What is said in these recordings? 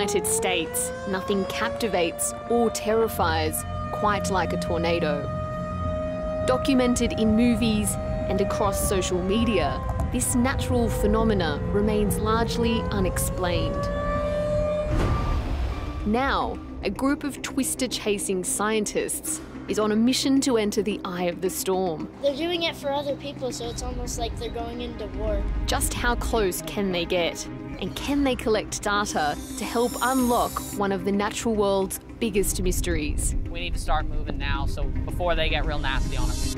United States, nothing captivates or terrifies quite like a tornado. Documented in movies and across social media, this natural phenomena remains largely unexplained. Now, a group of twister-chasing scientists is on a mission to enter the eye of the storm. They're doing it for other people, so it's almost like they're going into war. Just how close can they get? And can they collect data to help unlock one of the natural world's biggest mysteries? We need to start moving now, so before they get real nasty on us.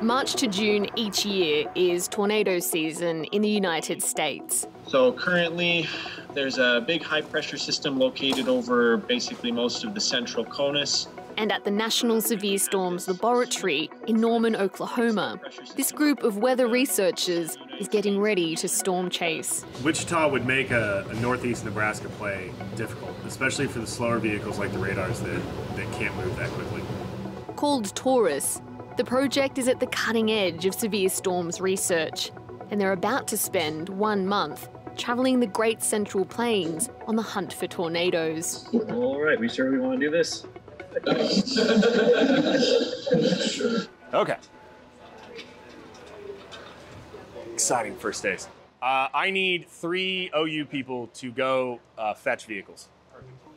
March to June each year is tornado season in the United States. So currently there's a big high pressure system located over basically most of the central CONUS. And at the National Severe Storms Laboratory in Norman, Oklahoma, this group of weather researchers is getting ready to storm chase. Wichita would make a northeast Nebraska play difficult, especially for the slower vehicles like the radars that can't move that quickly. Called Taurus, the project is at the cutting edge of severe storms research, and they're about to spend 1 month travelling the Great Central Plains on the hunt for tornadoes. All right, we sure we want to do this? Okay. Exciting first days. I need 3 OU people to go fetch vehicles.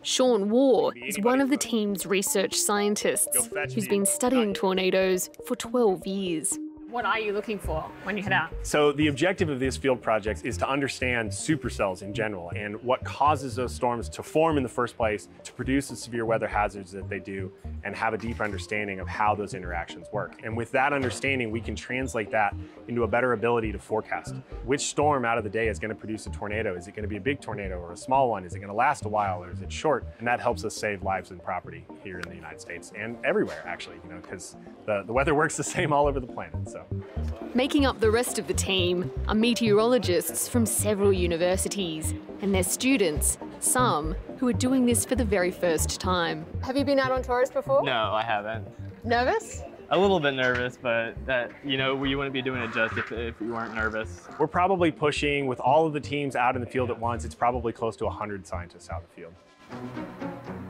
Sean Waugh is one of the team's research scientists who's been studying tornadoes for 12 years. What are you looking for when you head out? So the objective of this field project is to understand supercells in general and what causes those storms to form in the first place, to produce the severe weather hazards that they do, and have a deep understanding of how those interactions work. And with that understanding, we can translate that into a better ability to forecast. Which storm out of the day is going to produce a tornado? Is it going to be a big tornado or a small one? Is it going to last a while or is it short? And that helps us save lives and property here in the United States and everywhere, actually, because the weather works the same all over the planet. So. Making up the rest of the team are meteorologists from several universities and their students, some who are doing this for the very first time. Have you been out on Taurus before? No, I haven't. Nervous? A little bit nervous, but you wouldn't be doing it just if you weren't nervous. We're probably pushing, with all of the teams out in the field at once, it's probably close to 100 scientists out in the field.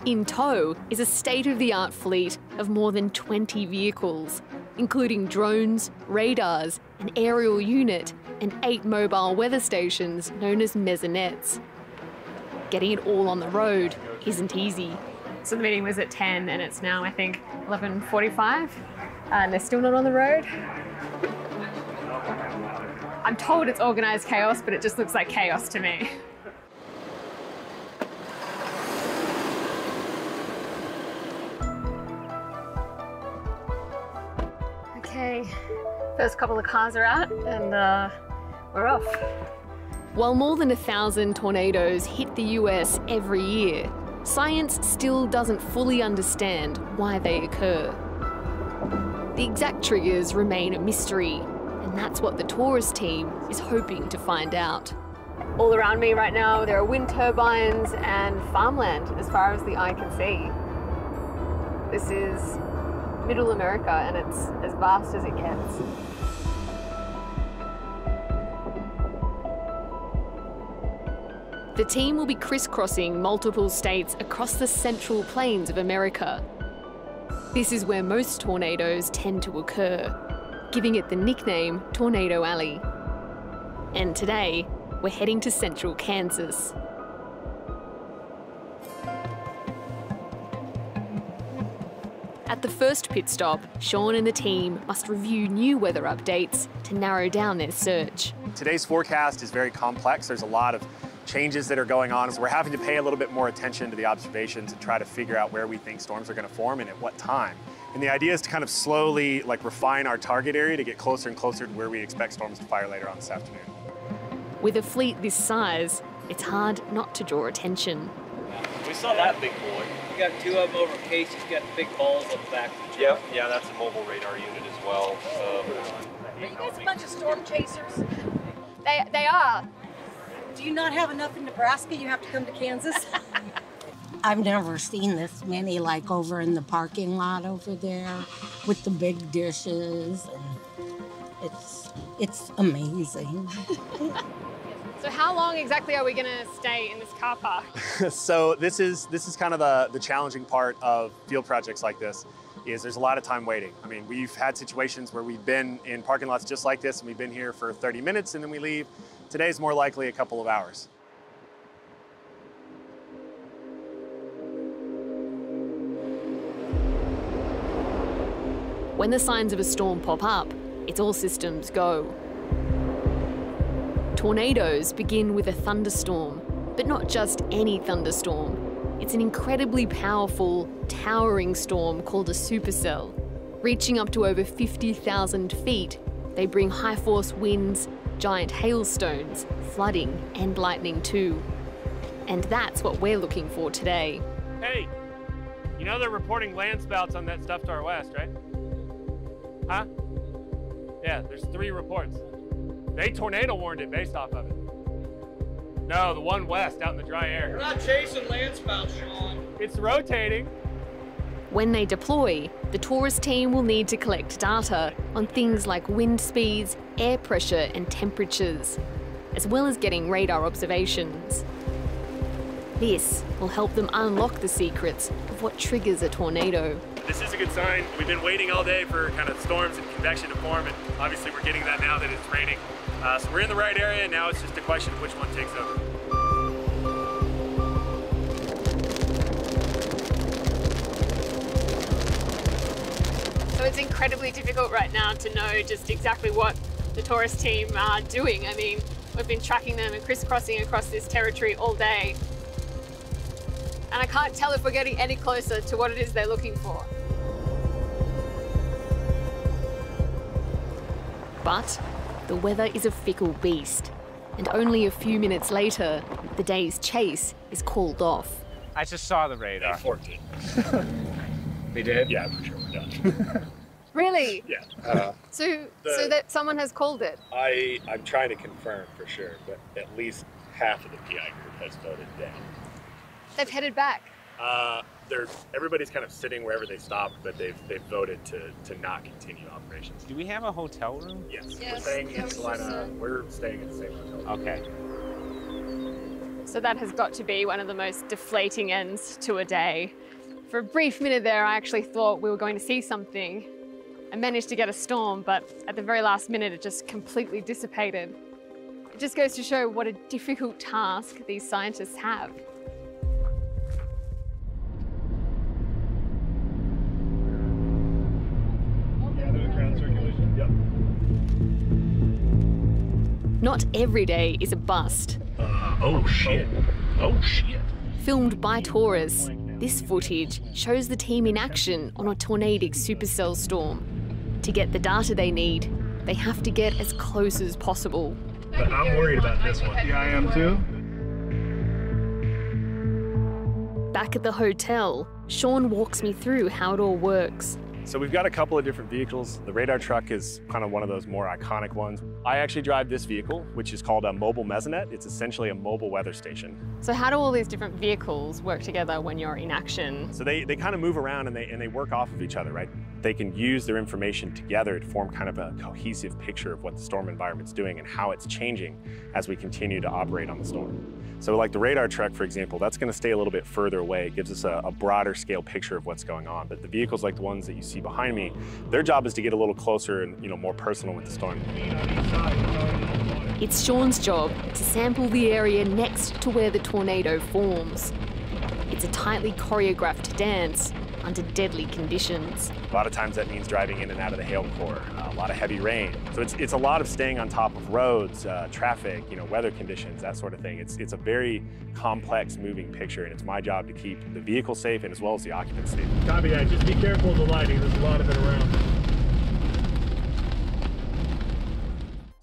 In tow is a state-of-the-art fleet of more than 20 vehicles, including drones, radars, an aerial unit, and 8 mobile weather stations known as mesonettes. Getting it all on the road isn't easy. So the meeting was at 10 and it's now, I think, 11:45, and they're still not on the road. I'm told it's organised chaos, but it just looks like chaos to me. Okay, first couple of cars are out and we're off. While more than 1,000 tornadoes hit the US every year, science still doesn't fully understand why they occur. The exact triggers remain a mystery, and that's what the Taurus team is hoping to find out. All around me right now, there are wind turbines and farmland as far as the eye can see. This is Middle America, and it's as vast as it gets. The team will be crisscrossing multiple states across the Central Plains of America. This is where most tornadoes tend to occur, giving it the nickname Tornado Alley. And today, we're heading to central Kansas. At the first pit stop, Sean and the team must review new weather updates to narrow down their search. Today's forecast is very complex. There's a lot of changes that are going on, so we're having to pay a little bit more attention to the observations and try to figure out where we think storms are going to form and at what time. And the idea is to kind of slowly refine our target area to get closer and closer to where we expect storms to fire later on this afternoon. With a fleet this size, it's hard not to draw attention. We saw that big boy. You got 2 of them over case. He's got big balls on the back. Yep, yeah, that's a mobile radar unit as well. Are you guys a bunch of storm chasers? They are. Do you not have enough in Nebraska? You have to come to Kansas? I've never seen this many, like over in the parking lot over there with the big dishes, and it's amazing. So how long exactly are we going to stay in this car park? So this is kind of the challenging part of field projects like this, is there's a lot of time waiting. I mean, we've had situations where we've been in parking lots just like this, and we've been here for 30 minutes and then we leave. Today's more likely a couple of hours. When the signs of a storm pop up, it's all systems go. Tornadoes begin with a thunderstorm, but not just any thunderstorm. It's an incredibly powerful, towering storm called a supercell. Reaching up to over 50,000 feet, they bring high-force winds, giant hailstones, flooding, and lightning too. And that's what we're looking for today. Hey, you know they're reporting land spouts on that stuff to our west, right? Huh? Yeah, there's 3 reports. They tornado warned it based off of it. No, the one west out in the dry air. We're not chasing land spouts, Sean. It's rotating. When they deploy, the tourist team will need to collect data on things like wind speeds, air pressure and temperatures, as well as getting radar observations. This will help them unlock the secrets of what triggers a tornado. This is a good sign. We've been waiting all day for kind of storms and convection to form, and obviously we're getting that now that it's raining. So we're in the right area, and now it's just a question of which one takes over. So it's incredibly difficult right now to know just exactly what the tourist team are doing. I mean, we've been tracking them and crisscrossing across this territory all day. And I can't tell if we're getting any closer to what it is they're looking for. But the weather is a fickle beast. And only a few minutes later, the day's chase is called off. I just saw the radar. 14. We did? Yeah, I'm sure we're done. Really? Yeah. So that someone has called it? I'm trying to confirm for sure, but at least half of the PI group has voted down. They've headed back. Everybody's kind of sitting wherever they stopped, but they've voted to not continue operations. Do we have a hotel room? Yes. We're staying in Salina. We're staying in the same hotel. Okay. So that has got to be one of the most deflating ends to a day. For a brief minute there, I actually thought we were going to see something. I managed to get a storm, but at the very last minute, it just completely dissipated. It just goes to show what a difficult task these scientists have. Not every day is a bust. Oh shit. Filmed by tourists, this footage shows the team in action on a tornadic supercell storm. To get the data they need, they have to get as close as possible. But I'm worried about this one. Yeah, I am too. Back at the hotel, Sean walks me through how it all works. So we've got a couple of different vehicles. The radar truck is kind of one of those more iconic ones. I actually drive this vehicle, which is called a mobile mesonet. It's essentially a mobile weather station. So how do all these different vehicles work together when you're in action? So they kind of move around and they work off of each other, right? They can use their information together to form kind of a cohesive picture of what the storm environment's doing and how it's changing as we continue to operate on the storm. So like the radar truck, for example, that's going to stay a little bit further away. It gives us a broader scale picture of what's going on. But the vehicles like the ones that you see behind me, their job is to get a little closer and more personal with the storm. It's Sean's job to sample the area next to where the tornado forms. It's a tightly choreographed dance under deadly conditions. A lot of times that means driving in and out of the hail core, a lot of heavy rain. So it's a lot of staying on top of roads, traffic, weather conditions, that sort of thing. It's a very complex moving picture, and it's my job to keep the vehicle safe and as well as the occupants safe. Copy that. Just be careful of the lighting. There's a lot of it around.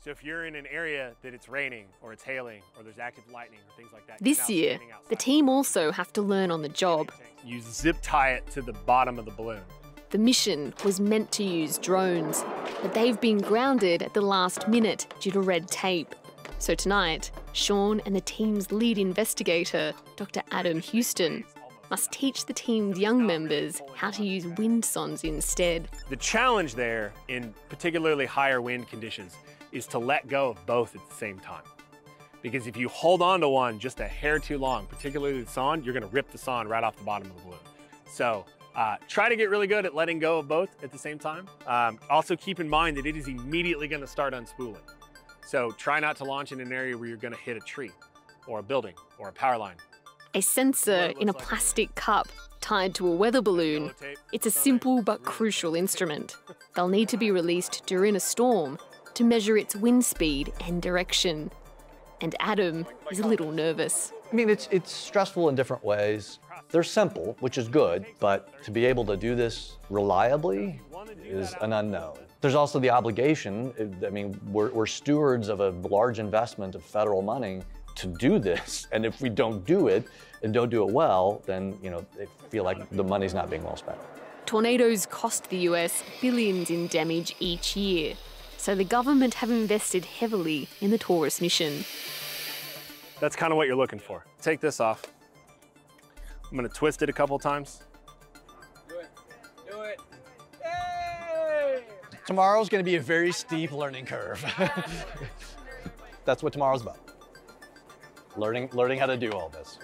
So if you're in an area that it's raining or it's hailing or there's active lightning or things like that. This year, the team also have to learn on the job. You zip tie it to the bottom of the balloon. The mission was meant to use drones, but they've been grounded at the last minute due to red tape. So tonight, Sean and the team's lead investigator, Dr. Adam Houston, must teach the team's young members how to use wind sondes instead. The challenge there, in particularly higher wind conditions, is to let go of both at the same time. Because if you hold on to one just a hair too long, particularly the sonde, you're gonna rip the sonde right off the bottom of the balloon. So try to get really good at letting go of both at the same time. Also keep in mind that it is immediately gonna start unspooling. So try not to launch in an area where you're gonna hit a tree or a building or a power line. A sensor in a plastic cup tied to a weather balloon. It's a simple but crucial instrument. They'll need to be released during a storm to measure its wind speed and direction. And Adam is a little nervous. I mean, it's stressful in different ways. They're simple, which is good, but to be able to do this reliably is an unknown. There's also the obligation. I mean, we're stewards of a large investment of federal money to do this, and if we don't do it and don't do it well, then they feel like the money's not being well spent. Tornadoes cost the US billions in damage each year, so the government have invested heavily in the Taurus mission. That's kind of what you're looking for. Take this off. I'm gonna twist it a couple times. Do it. Do it. Hey! Tomorrow's gonna be a very steep learning curve. That's what tomorrow's about. Learning how to do all this.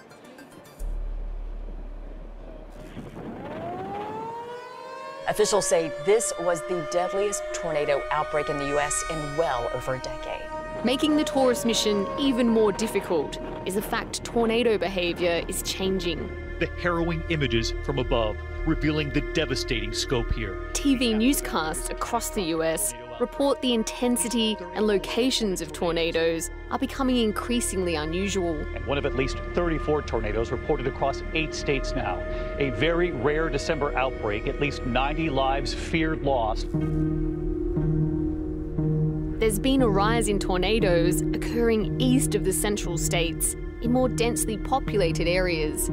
Officials say this was the deadliest tornado outbreak in the U.S. in well over a decade. Making the Taurus mission even more difficult is the fact tornado behaviour is changing. The harrowing images from above revealing the devastating scope here. TV newscasts across the US report the intensity and locations of tornadoes are becoming increasingly unusual. And one of at least 34 tornadoes reported across 8 states now. A very rare December outbreak, at least 90 lives feared lost. There's been a rise in tornadoes occurring east of the central states in more densely populated areas,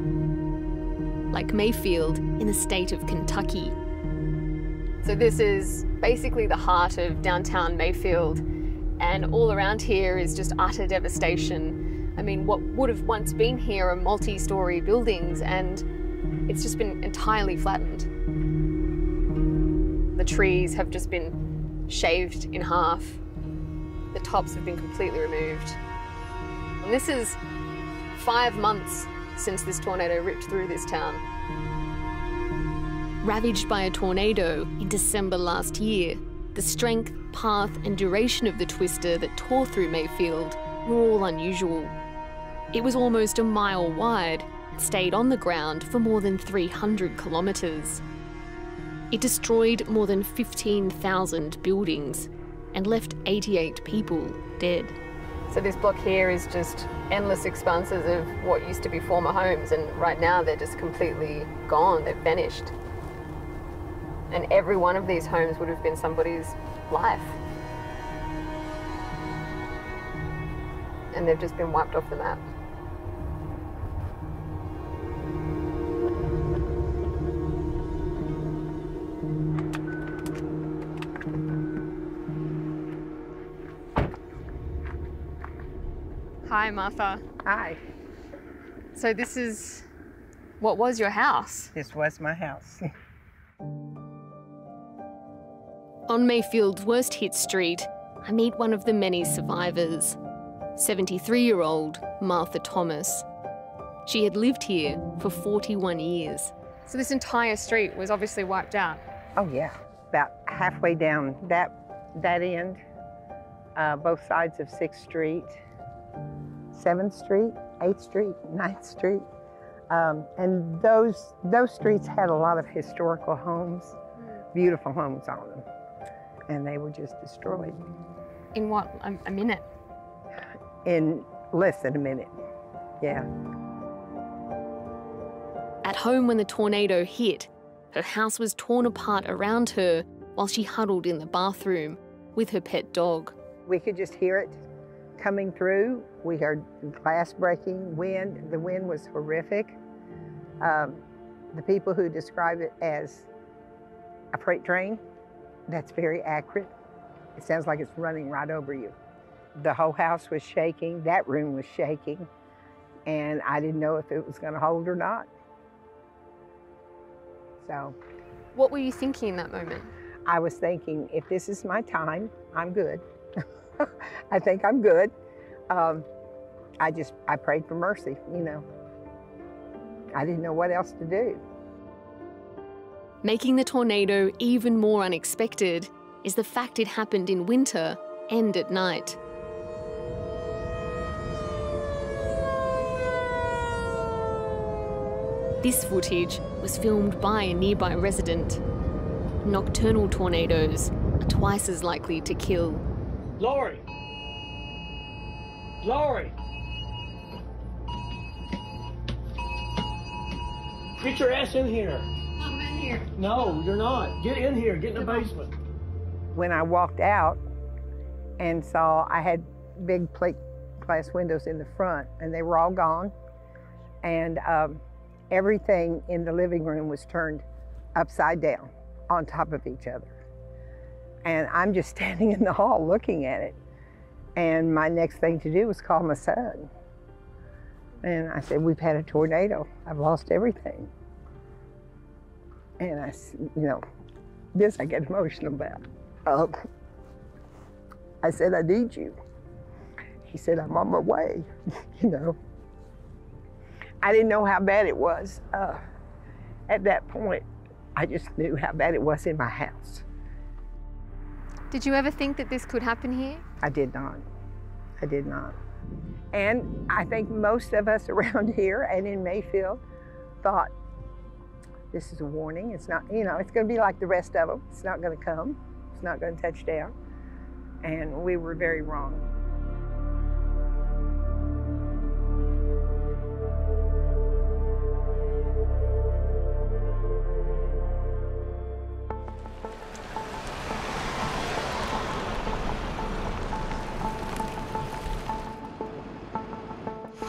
like Mayfield in the state of Kentucky. So this is basically the heart of downtown Mayfield, and all around here is just utter devastation. I mean, what would have once been here are multi-story buildings, and it's just been entirely flattened. The trees have just been shaved in half. The tops have been completely removed. And this is 5 months since this tornado ripped through this town. Ravaged by a tornado in December last year, the strength, path and duration of the twister that tore through Mayfield were all unusual. It was almost a mile wide and stayed on the ground for more than 300 kilometres. It destroyed more than 15,000 buildings and left 88 people dead. So this block here is just endless expanses of what used to be former homes, and right now they're just completely gone, they've vanished. And every one of these homes would have been somebody's life. And they've just been wiped off the map. Hi, Martha. Hi. So this is what was your house? This was my house. On Mayfield's worst hit street, I meet one of the many survivors, 73-year-old Martha Thomas. She had lived here for 41 years. So this entire street was obviously wiped out? Oh yeah, about halfway down that end, both sides of 6th Street, 7th Street, 8th Street, 9th Street. And those streets had a lot of historical homes, beautiful homes on them. And they were just destroyed. In what, a minute? In less than a minute, yeah. At home when the tornado hit, her house was torn apart around her while she huddled in the bathroom with her pet dog. We could just hear it coming through. We heard glass breaking, wind. The wind was horrific. The people who describe it as a freight train, that's very accurate. It sounds like it's running right over you. The whole house was shaking. That room was shaking. And I didn't know if it was going to hold or not. So. What were you thinking in that moment? I was thinking, if this is my time, I'm good. I think I'm good. I prayed for mercy, you know. I didn't know what else to do. Making the tornado even more unexpected is the fact it happened in winter and at night. This footage was filmed by a nearby resident. Nocturnal tornadoes are twice as likely to kill. Lori! Lori! Get your ass in here. I'm in here. No, you're not. Get in here. Get in the basement. When I walked out and saw I had big plate glass windows in the front, and they were all gone. And everything in the living room was turned upside down on top of each other. And I'm just standing in the hall looking at it. And my next thing to do was call my son. And I said, we've had a tornado. I've lost everything. And I, you know, this I get emotional about. I said, I need you. He said, I'm on my way, you know. I didn't know how bad it was. At that point, I just knew how bad it was in my house. Did you ever think that this could happen here? I did not. I did not. And I think most of us around here and in Mayfield thought, this is a warning. It's not, you know, it's going to be like the rest of them. It's not going to come. It's not going to touch down. And we were very wrong.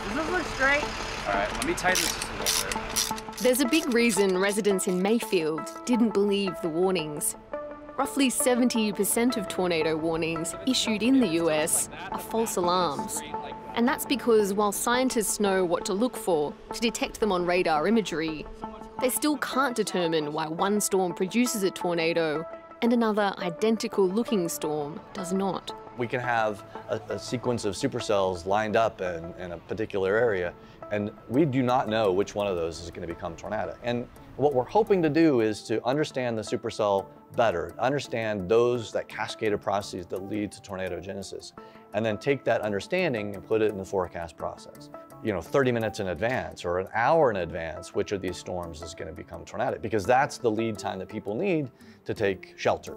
Does this look straight? All right, let me tighten this just a little bit. There's a big reason residents in Mayfield didn't believe the warnings. Roughly 70% of tornado warnings issued in the US are false alarms. And that's because while scientists know what to look for to detect them on radar imagery, they still can't determine why one storm produces a tornado and another identical looking storm does not. We can have a sequence of supercells lined up in a particular area, and we do not know which one of those is going to become tornadic. And what we're hoping to do is to understand the supercell better, understand that cascaded processes that lead to tornadogenesis, and then take that understanding and put it in the forecast process. You know, 30 minutes in advance or an hour in advance, which of these storms is going to become tornadic, because that's the lead time that people need to take shelter.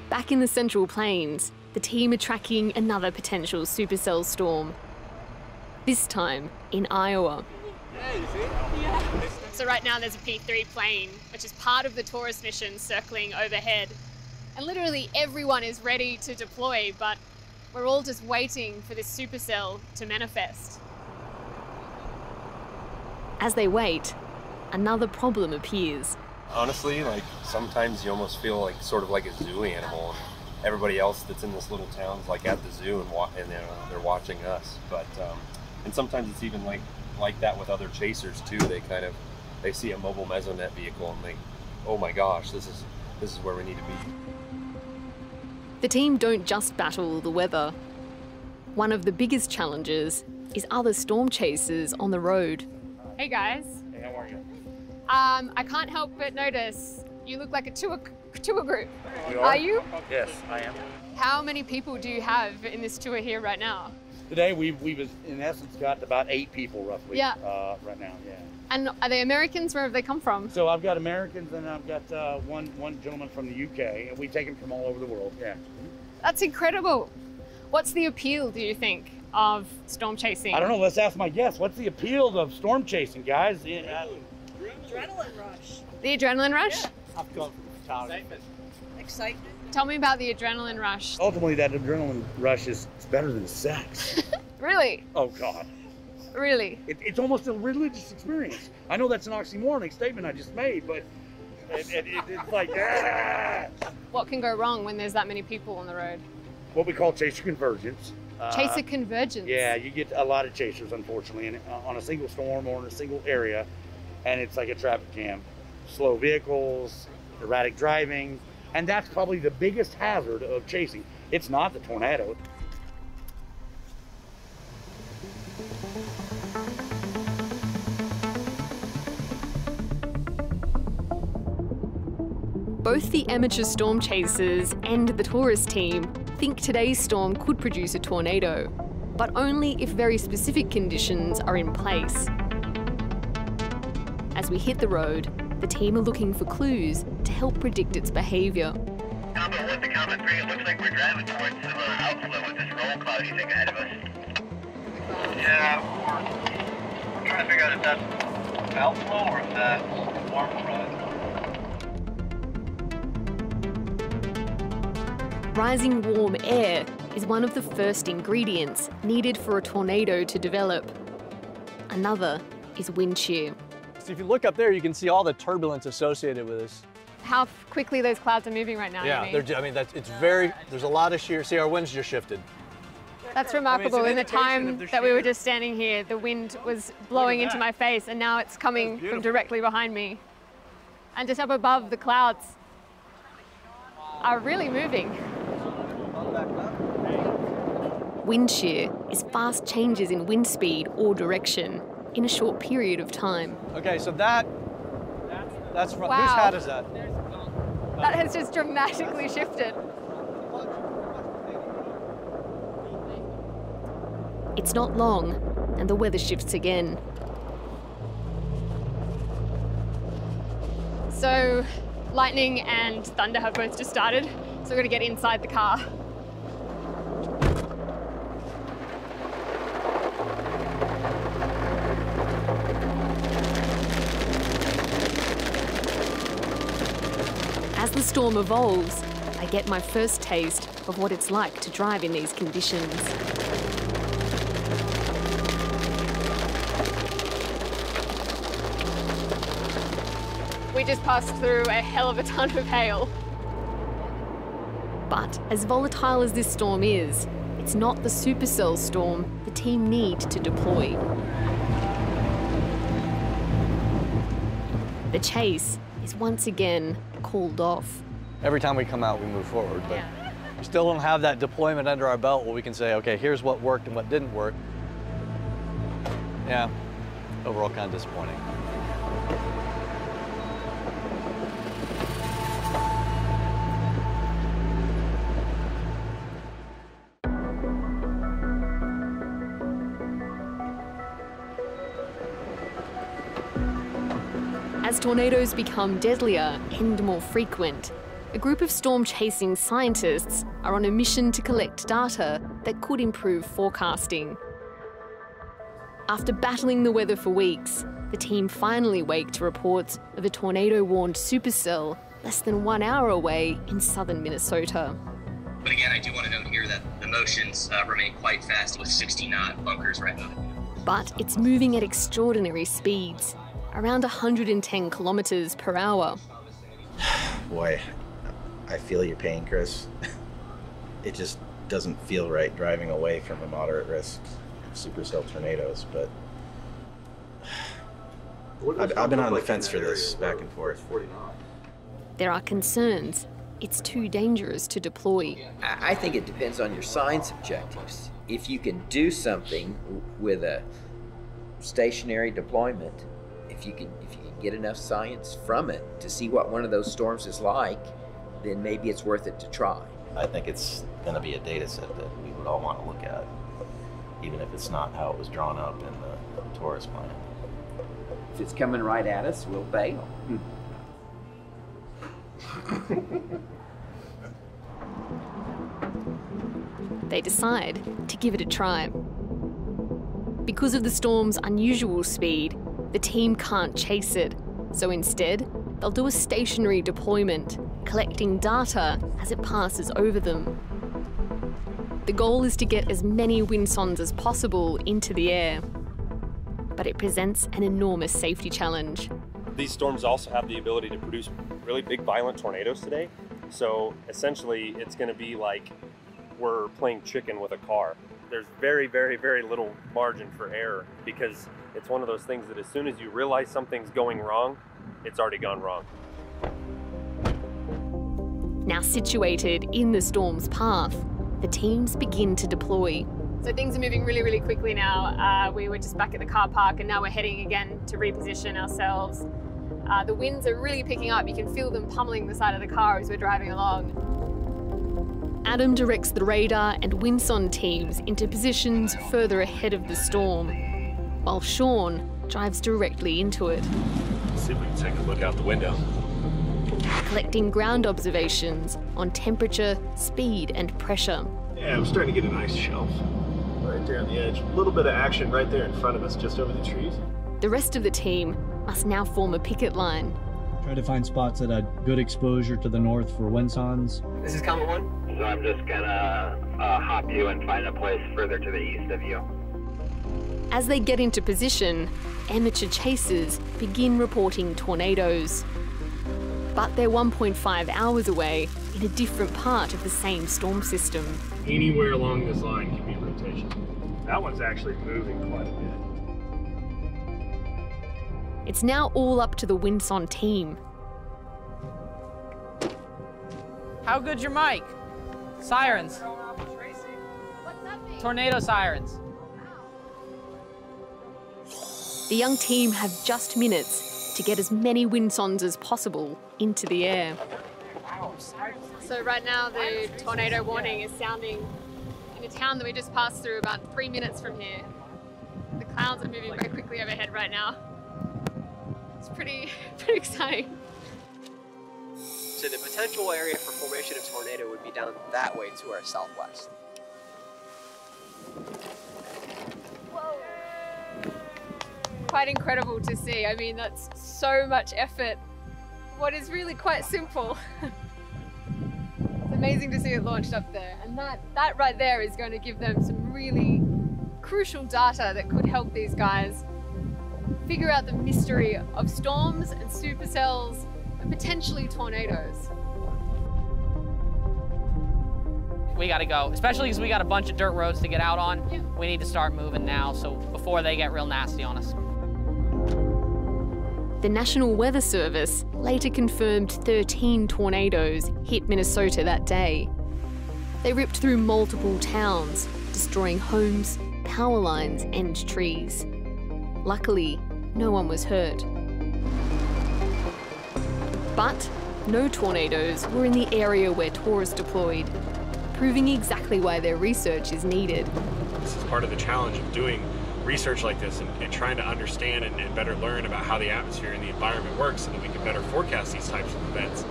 Back in the Central Plains, the team are tracking another potential supercell storm. This time in Iowa. So right now there's a P3 plane, which is part of the tourist mission circling overhead. And literally everyone is ready to deploy, but we're all just waiting for this supercell to manifest. As they wait, another problem appears. Honestly, like sometimes you almost feel like sort of like a zoo animal, and everybody else that's in this little town's like at the zoo and they're watching us. But and sometimes it's even like that with other chasers too. They see a mobile mesonet vehicle and they, oh my gosh, this is where we need to be. The team don't just battle the weather. One of the biggest challenges is other storm chasers on the road. Hey guys. Hey, how are you? I can't help but notice you look like a tour group. Are you? Yes, I am. How many people do you have in this tour here right now? Today we've in essence got about 8 people roughly. Yeah. Right now, yeah. And are they Americans? Where have they come from? So I've got Americans and I've got one gentleman from the UK, and we take them from all over the world. Yeah. That's incredible. What's the appeal, do you think, of storm chasing? I don't know. Let's ask my guests. What's the appeal of storm chasing, guys? Adrenaline rush. The adrenaline rush? Yeah. I've come from Excitement. Tell me about the adrenaline rush. Ultimately, that adrenaline rush is better than sex. Really? Oh, God. Really? It's almost a religious experience. I know that's an oxymoronic statement I just made, but It's like, ah! What can go wrong when there's that many people on the road? What we call chaser convergence. Chaser convergence? Yeah, you get a lot of chasers, unfortunately, on a single storm or in a single area, and it's like a traffic jam. Slow vehicles, erratic driving, and that's probably the biggest hazard of chasing. It's not the tornado. Both the amateur storm chasers and the tourist team think today's storm could produce a tornado, but only if very specific conditions are in place. As we hit the road, the team are looking for clues to help predict its behaviour. Combo 1 to Combo 3, it looks like we're driving towards some outflow with this roll cloud you think ahead of us. Yeah, we're trying to figure out if that's outflow or if that's warm front. Rising warm air is one of the first ingredients needed for a tornado to develop. Another is wind shear. So if you look up there, you can see all the turbulence associated with this. How quickly those clouds are moving right now, Yeah, you mean? there's a lot of shear. See, our wind's just shifted. That's remarkable. In the time that we were just standing here, the wind was blowing into my face, and now it's coming from directly behind me. And just up above, the clouds are really moving. Wind shear is fast changes in wind speed or direction in a short period of time. Okay, so that's from, wow. Whose hat is that? That has just dramatically shifted. It's not long, and the weather shifts again. So, lightning and thunder have both just started, so we're going to get inside the car. As the storm evolves, I get my first taste of what it's like to drive in these conditions. We just passed through a hell of a ton of hail. But as volatile as this storm is, it's not the supercell storm the team need to deploy. The chase is once again called off. Every time we come out, we move forward, but we still don't have that deployment under our belt where we can say, okay, here's what worked and what didn't work. Yeah, overall kind of disappointing. As tornadoes become deadlier and more frequent, a group of storm-chasing scientists are on a mission to collect data that could improve forecasting. After battling the weather for weeks, the team finally wake to reports of a tornado-warned supercell less than 1 hour away in southern Minnesota. But again, I do want to note here that the motions remain quite fast with 60-knot bunkers right now. But it's moving at extraordinary speeds, around 110 kilometers per hour. Boy, I feel your pain, Chris. It just doesn't feel right driving away from a moderate risk supercell tornadoes, but I've been on the fence for this, back and forth. There are concerns. It's too dangerous to deploy. I think it depends on your science objectives. If you can do something with a stationary deployment, if you can get enough science from it to see what one of those storms is like, then maybe it's worth it to try. I think it's going to be a data set that we would all want to look at, even if it's not how it was drawn up in the Taurus plan. If it's coming right at us, we'll bail. They decide to give it a try. Because of the storm's unusual speed, the team can't chase it, so instead, they'll do a stationary deployment, collecting data as it passes over them. The goal is to get as many windsondes as possible into the air, but it presents an enormous safety challenge. These storms also have the ability to produce really big, violent tornadoes today. So essentially, it's going to be like we're playing chicken with a car. There's very, very, very little margin for error because it's one of those things that as soon as you realize something's going wrong, it's already gone wrong. Now situated in the storm's path, the teams begin to deploy. So things are moving really, really quickly now. We were just back at the car park and now we're heading again to reposition ourselves. The winds are really picking up. You can feel them pummeling the side of the car as we're driving along. Adam directs the radar and windsond teams into positions further ahead of the storm, while Sean drives directly into it. Let's see if we can take a look out the window. Collecting ground observations on temperature, speed and pressure. Yeah, I'm starting to get a nice shelf right there on the edge. A little bit of action right there in front of us, just over the trees. The rest of the team must now form a picket line. Try to find spots that had good exposure to the north for windsonds. This is Comet 1. So I'm just gonna hop you and find a place further to the east of you. As they get into position, amateur chasers begin reporting tornadoes. But they're 1.5 hours away in a different part of the same storm system. Anywhere along this line can be rotation. That one's actually moving quite a bit. It's now all up to the windsond team. How good's your mic? Sirens. Tornado sirens. The young team have just minutes to get as many windsonds as possible into the air. So right now the tornado warning is sounding in a town that we just passed through about 3 minutes from here. The clouds are moving very quickly overhead right now. It's pretty exciting. So the potential area for formation of tornado would be down that way to our southwest. Quite incredible to see. I mean, that's so much effort. What is really quite simple. It's amazing to see it launched up there. And that right there is going to give them some really crucial data that could help these guys figure out the mystery of storms and supercells and potentially tornadoes. We gotta go, especially because we got a bunch of dirt roads to get out on. Yeah. We need to start moving now, so before they get real nasty on us. The National Weather Service later confirmed 13 tornadoes hit Minnesota that day. They ripped through multiple towns, destroying homes, power lines and trees. Luckily, no one was hurt. But no tornadoes were in the area where tourists deployed, proving exactly why their research is needed. This is part of the challenge of doing research like this and trying to understand and better learn about how the atmosphere and the environment works so that we can better forecast these types of events.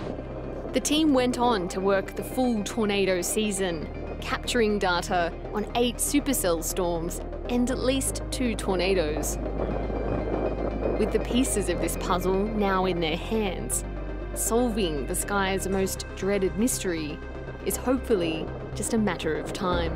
The team went on to work the full tornado season, capturing data on 8 supercell storms and at least 2 tornadoes. With the pieces of this puzzle now in their hands, solving the sky's most dreaded mystery is hopefully just a matter of time.